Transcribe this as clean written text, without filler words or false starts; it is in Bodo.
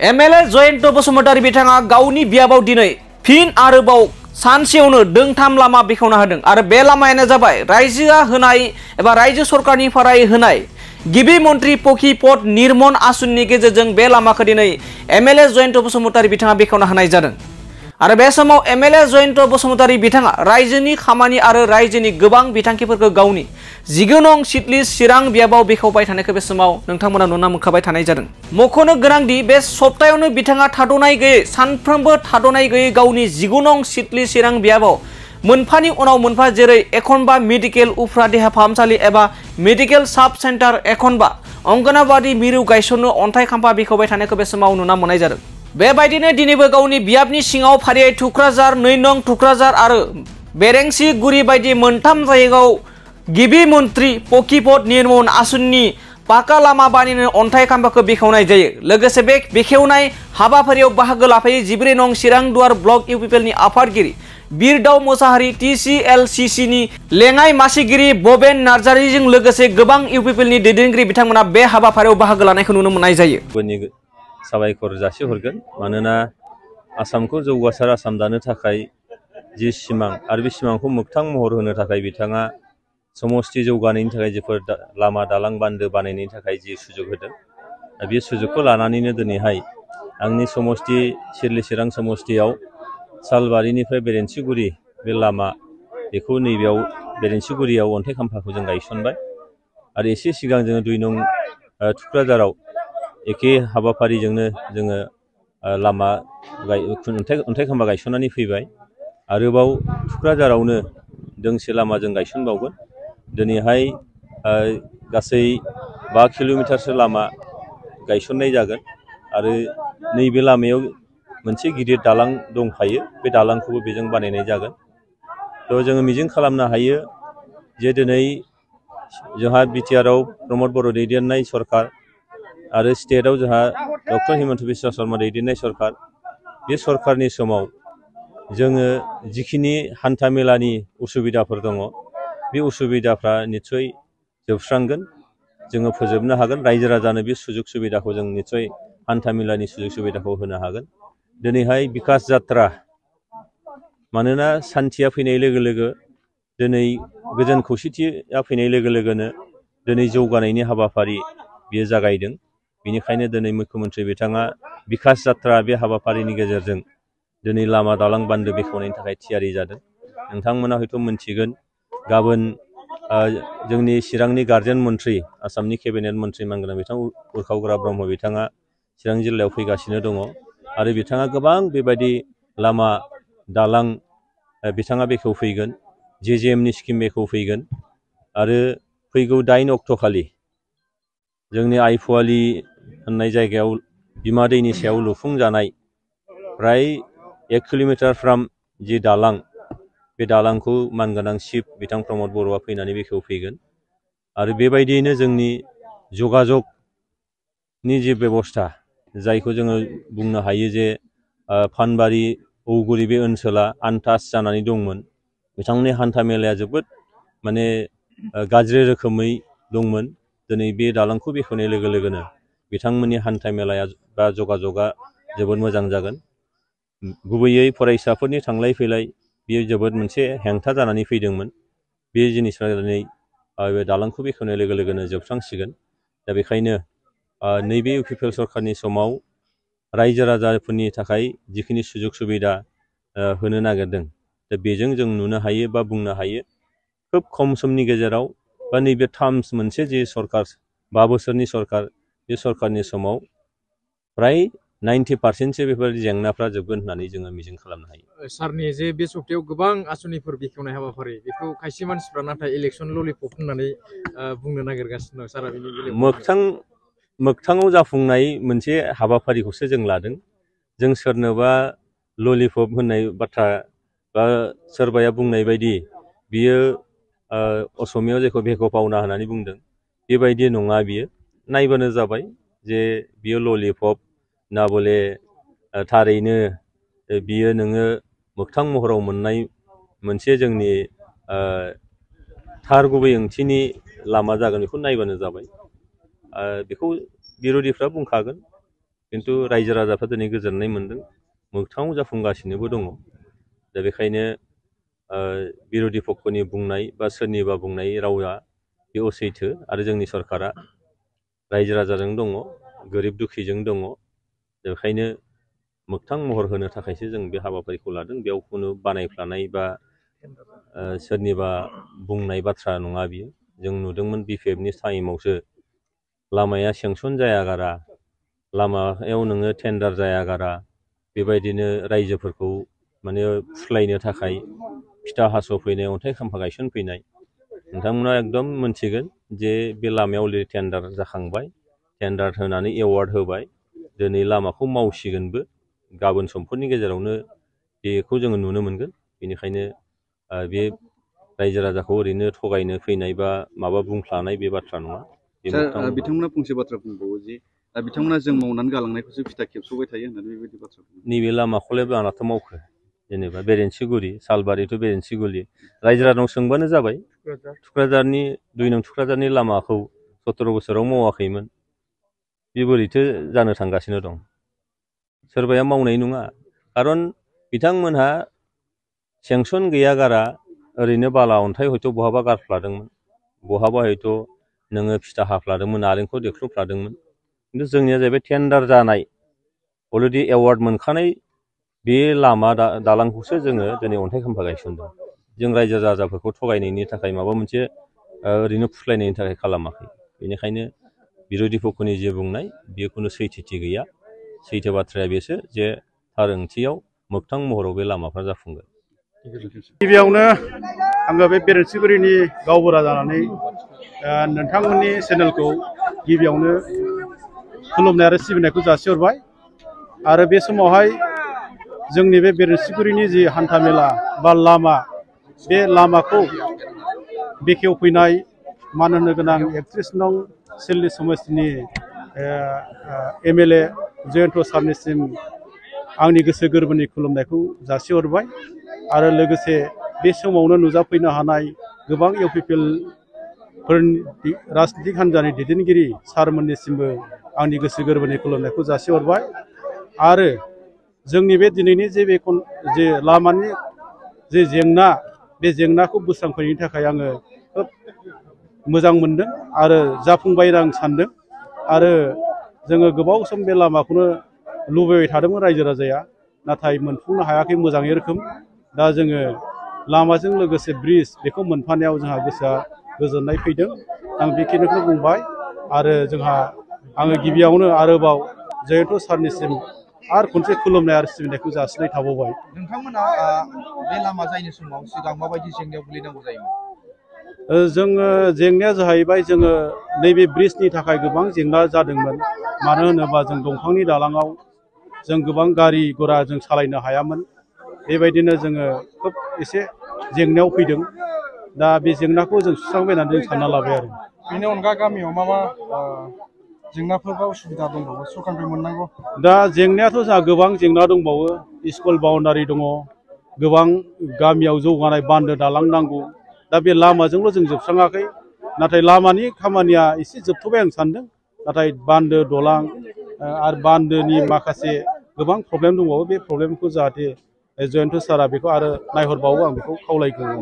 एमएलए जयन्त बसुमतारी बिथाङा गावनि बियाबाव दिनै फिन आरोबाव सानसेयावनो दोंथाम लामा बेखेवना होदों आरो बे लामायानो जाबाय रायजोआ होनाय एबा रायजो सरकारनिफ्राय होनाय गिबि मन्त्रि पकि पट निर्मन आसुननि गेजेरजों बे लामाखौ दिनै एमएलए जयन्त बसुमतारी बिथाङा बेखेवना होनाय जादों आरो बे समाव एमएलए जयन्त बसुमतारी बिथाङा रायजोनि खामानि आरो रायजोनि गोबां बिथांखिफोरखौ गावनि 19 नं सिटलि चिरां बियाबाव बेखेवबाय थानायखौ बे समाव नोंथांमोना नुना मोनखाबाय थानाय जादों। मख'नो गोनांदि बे सप्तायावनो बिथाङा थाद'नाय गैयै सानफ्रोमबो थाद'नाय गैयै गावनि 19 नं सिटलि चिरां बियाबाव मोनफानि उनाव मोनफा जेरै एखनबा मेडिकेल उफ्रा देहा फाहामसालि एबा मेडिकेल साब सेन्टार एखनबा अंगनाबादि मिरु गायसननो अन्थाइ खाम्फा बेखेवबाय थानायखौ बे समाव नुना मोननाय जादों। बेबायदिनो दिनैबो गावनि बियाबनि सिङाव फारियै थुक्राझार 2 नं थुक्राझार आरो बेरेंसि गुरि बायदि मोनथाम जायगायाव गिबि मन्त्रि पकिपट निर्मन आसुननि पाका लामा बानायनो अन्थाइ खाम्फाखौ बेखेवनाय जायो। लोगोसे बे बेखेवनाय हाबाफारियाव बाहागो लाफायो 14 नं चिरां दुवार ब्लक इउपिपिएलनि आफादगिरि बिरदाव मोसाहारि टिसिएलसिसिनि लेङाइ मासिगिरि बबेन नार्जारिजों लोगोसे गोबां इउपिपिएलनि दैदेनगिरि बिथांमोना बे हाबाफारियाव बाहागो लानायखौ नुनो मोननाय जायो। साबायखर जासिहरगोन मानोना आसामखौ जौगासार आसाम दानो थाखाय जि सिमां आरो बे सिमांखौ मोगथां महर होनो थाखाय बिथाङा समष्टि जौगानायनि थाखाय जेफोर लामा दालां बान्दो बानायनायनि थाखाय जि सुजुग होदों बे सुजुगखौ लानानैनो दिनैहाय आंनि समष्टि सिरलि चिरां समष्टियाव सालबारिनिफ्राय बेरेन्सिगुरि बे लामा बेखौ नैबेयाव बेरेन्सिगुरियाव अन्थाइ खाम्फाखौ जों गायसनबाय आरो एसे सिगां जोङो 2 नं थुक्राझाराव एखे हाबाफारिजोंनो जोङो लामा अन्थाइ खाम्फा गायसननानै फैबाय आरोबाव थुक्राझारावनो दोंसे लामा जों गायसनबावगोन। दिनैहाय गासै 5 किल'मिटारसो लामा गायसननाय जागोन आरो नैबे लामायाव मोनसे गिदिर दालां दंखायो बे दालांखौबो बेजों बानायनाय जागोन। थ' जोङो मिजिं खालामनो हायो जे दिनै जोंहा बिटिआरआव प्रमद बर' दैदेननाय सरकार आरो स्टेटआव जोंहा डक्टर हिमन्त बिश्व शर्मा दैदेननाय सरकार बे सरकारनि समाव जोङो जिखिनि हान्था मेलानि उसुबिदाफोर दङ बे उसुबिदाफ्रा निस्सय जोबस्रांगोन जोङो फोजोबनो हागोन रायजो राजानो बे सुजुग सुबिदाखौ जों निस्सय हान्था मेलानि सुजुग सुबिदाखौ होनो हागोन। दिनैहाय बिकास जात्रा मानोना सान्थिया फैनाय लोगो लोगो दिनै गोजोन खौसेथिया फैनाय लोगो लोगोनो दिनै जौगानायनि हाबाफारि बियो जागायदों। बेनिखायनो दिनै मुख्यमन्त्रि बिथाङा बिकास जात्रा बे हाबाफारिनि गेजेरजों दिनै लामा दालां बान्दो बेखेवनायनि थाखाय थियारि जादों। नोंथांमोना हयथ' मोनथिगोन गाबोन जोंनि चिरांनि गार्जेन मन्त्रि आसामनि केबिनेट मन्त्रि मानगोनां बिथां उरखाव ब्रह्म बिथाङा चिरां जिल्लायाव फैगासिनो दङ आरो बिथाङा गोबां बेबायदि लामा दालां बिथाङा बेखेवफैगोन जेजेएमनि स्किम बेखेवफैगोन आरो फैगौ 8 अक्ट'खालि जोंनि आइफवालि होननाय जायगायाव बिमा दैनि सायाव लुफुंजानाय प्राय 1 किल'मिटार फ्राम जि दालां बे दालांखौ मानगोनां चिफ बिथां प्रमद बर'आ फैनानै बेखेवफैगोन आरो बेबायदियैनो जोंनि जगाजगनि जि बेबस्था जायखौ जोङो बुंनो हायो जे फानबारि औगुरि बे ओनसोला आनटाच जानानै दंमोन बिथांनि हान्था मेलाया जोबोद माने गाज्रि रोखोमै दंमोन। दिनै बे दालांखौ बेखेवनाय लोगो लोगोनो बिथांमोननि हान्था मेलाया बा जगाजगा जोबोद मोजां जागोन। गुबैयै फरायसाफोरनि थांलाय फैलाय बेयो जोबोद मोनसे हेंथा जानानै फैदोंमोन बे जिनिसफ्रा दिनै बे दालांखौ बेखेवनाय लोगो लोगोनो जोबस्रांसिगोन। दा बेखायनो नैबे इउपिपिएल सरकारनि समाव रायजो राजाफोरनि थाखाय जिखिनि सुजुग सुबिदा होनो नागिरदों दा बेजों जों नुनो हायो बा बुंनो हायो खोब खम समनि गेजेराव बा नैबे टार्म्स मोनसे जे सरकार 5 बोसोरनि सरकार बे सरकारनि समाव प्राय 90% बेफोर जेंनाफ्रा जोबगोन होननानै जोङो मिजिं खालामनो हायो। सारनि जे बे सप्तायाव गोबां आसनिफोर बेखेवनाय हाबाफारि बेखौ खायसे मानसिफ्रा नाथाय इलेक्सन ललिपप होननानै बुंनो नागिरगासिनो दं। सारा बेनि बेलायाव मोगथाङाव जाफुंनाय मोनसे हाबाफारिखौसो जों लादों। जों सोरनोबा ललिपप होननाय बाथ्रा बा सोरबाया बुंनाय बायदि बियो असमियाव जेखौ भेक' पावना होननानै बुंदों बेबायदि नङा बियो नायबानो जाबाय जे बियो ललिपप ना बले थारैनो बियो नोङो मोगथां महराव मोननाय मोनसे जोंनि थार गुबै ओंथिनि लामा जागोन बेखौ नायबानो जाबाय। बेखौ बिर'धिफ्रा बुंखागोन खिन्थु रायजो राजाफ्रा दिनै गोजोननाय मोन्दों, मोगथाङाव जाफुंगासिनोबो दङ। दा बेखायनो बिरोधि पक्षनि बुंनाय बा सोरनिबा बुंनाय रावा बे असैथो आरो जोंनि सरकारा रायजो राजाजों दङ, गोरिब दुखिजों दङ। बेखायनो मोगथां महर होनो थाखायसो जों बे हाबाफारिखौ लादों। बेयाव खुनु बानायफ्लानाय बा सोरनिबा बुंनाय बाथ्रा नङा बियो। जों नुदोंमोन BPFनि टाइमावसो लामाया सेंसन जायागारा, लामायाव नोङो टेन्डार जायागारा, बेबायदिनो रायजोफोरखौ माने फुस्लायनो थाखाय फिथा हास'फैनाय, अन्थाइ खाम्फा गायसनफैनाय, नोंथांमोना एकदम मोनथिगोन जे बे लामायाव अलरेडि टेन्डार जाखांबाय, टेन्डार होनानै एवार्ड होबाय, दिनै लामाखौ मावसिगोनबो, गाबोन समफोरनि गेजेरावनो बेखौ जोङो नुनो मोनगोन। बेनिखायनो बे रायजो राजाखौ ओरैनो थगायनो फैनाय बा माबा बुंफ्लानाय बे बाथ्रा नङा। बिथांमोना फंसे बाथ्रा बुंबावो जे बिथांमोना जों मावनानै गालांनायखौसो फिथा खेबस'बाय थायो होननानै बेबायदि बाथ्रा बुङो। नैबे लामाखौलाय मालाथो मावखो? जेनेबा बेरेन्सिगुरि, सालबारि टु बेरेन्सिगुरि, रायजो राजानाव सोंबानो जाबाय। थुक्राझारनि 2 नं थुक्राझारनि लामाखौ 17 बोसोराव मावाखैमोन, बे बोरैथो जानो थांगासिनो दं? सोरबाया मावनाय नङा, खारन बिथांमोनहा सेंसन गैयागारा ओरैनो बाला अन्थाइ हयथ' बहाबा गारफ्लादोंमोन, बहाबा हयथ' नोङो फिथा हाफ्लादोंमोन, नारेंखल देख्रुबफ्लादोंमोन। खिन्थु जोंनिया जाहैबाय टेन्डार जानाय, अलरेडि एवार्ड मोनखानाय बे लामा दालांखौसो जोङो दिनै अन्थाइ खाम्फा गायसनदों। जों रायजो राजाफोरखौ थगायनायनि थाखाय माबा मोनसे ओरैनो फुस्लायनायनि थाखाय खालामाखै। बेनिखायनो बिरोधि पक्षनि जे बुंनाय बेयो खुनु सैथोथि गैया। सैथो बाथ्राया बेसो जे थार ओंथियाव मोगथां महराव बे लामाफ्रा जाफुंगोन। गिबियावनो आङो बे बेरेन्सिगुरिनि गावबुरा जानानै नोंथांमोननि चेनेलखौ गिबियावनो खुलुमनाय आरो सिबिनायखौ जासिहरबाय। आरो बे समावहाय जोंनि बे बेरेन्सिगुरिनि जि हान्थामेला बा लामा, बे लामाखौ बेखेवफैनाय मान होनो गोनां 31 नं सिललि समस्तिनि MLA जयन्त सारनिसिम आंनि गोसो गोरबोनि खुलुमनायखौ जासिहरबाय। आरो लोगोसे बे समावनो नुजाफैनो हानाय गोबां UPPLफोरनि राजनितिक हान्जानि दैदेनगिरि सारमोननिसिमबो आंनि गोसो गोरबोनि खुलुमनायखौ जासिहरबाय। आरो जोंनि बे दिनैनि जे लामानि जे जेंना, बे जेंनाखौ बोस्रांफैनायनि थाखाय आङो खोब मोजां मोनदों आरो जाफुंबाय आं सानदों। आरो जोङो गोबाव सम बे लामाखौनो लुबैबाय थादोंमोन रायजो राजाया, नाथाय मोनफुंनो हायाखै मोजाङै रोखोम। दा जोङो लामाजों लोगोसे ब्रिज बेखौ मोनफानायाव जोंहा गोसोआ गोजोननाय फैदों। आं बेखिनिखौ बुंबाय। आरो आङो गिबियावनो आरोबाव जयन्त सारनिसिम आरो खनसे खुलुमनाय आरो सिबिनायखौ जासिनाय थाबावबाय। नोंथांमोना बे लामा जायनि समाव सिगां माबायदि जेंनायाव गोलैनांगौ जायोमोन? जोङो जेंनाया जाहैबाय, जोङो नैबे ब्रिजनि थाखाय गोबां जेंना जादोंमोन। मानो होनोबा जों दंफांनि दालाङाव जों गोबां गारि घरा जों सालायनो हायामोन। बेबायदिनो जोङो खोब एसे जेंनायाव फैदों। दा बे जेंनाखौ जों सुस्रांबाय होननानै जों सानना लाबाय आरो। बेनि अनगा गामियाव मा जेंनाफोर बा उसुबिदा दंबावो सरकारनिफ्राय मोननांगौ? दा जेंनायाथ' जोंहा गोबां जेंना दंबावो। स्कुल बाउन्डारि दङ, गोबां गामियाव जौगानाय बान्दो दालां नांगौ। दा बे लामाजोंल' जों जोबस्राङाखै, नाथाय लामानि खामानिया एसे जोबथ'बाय आं सानदों। नाथाय बान्दो दलां आरो बान्दोनि माखासे गोबां प्रब्लेम दंबावो। बे प्रब्लेमखौ जाहाथे जयन्त सारा बेखौ आरो नायहरबावो, आं बेखौ खावलायगोन।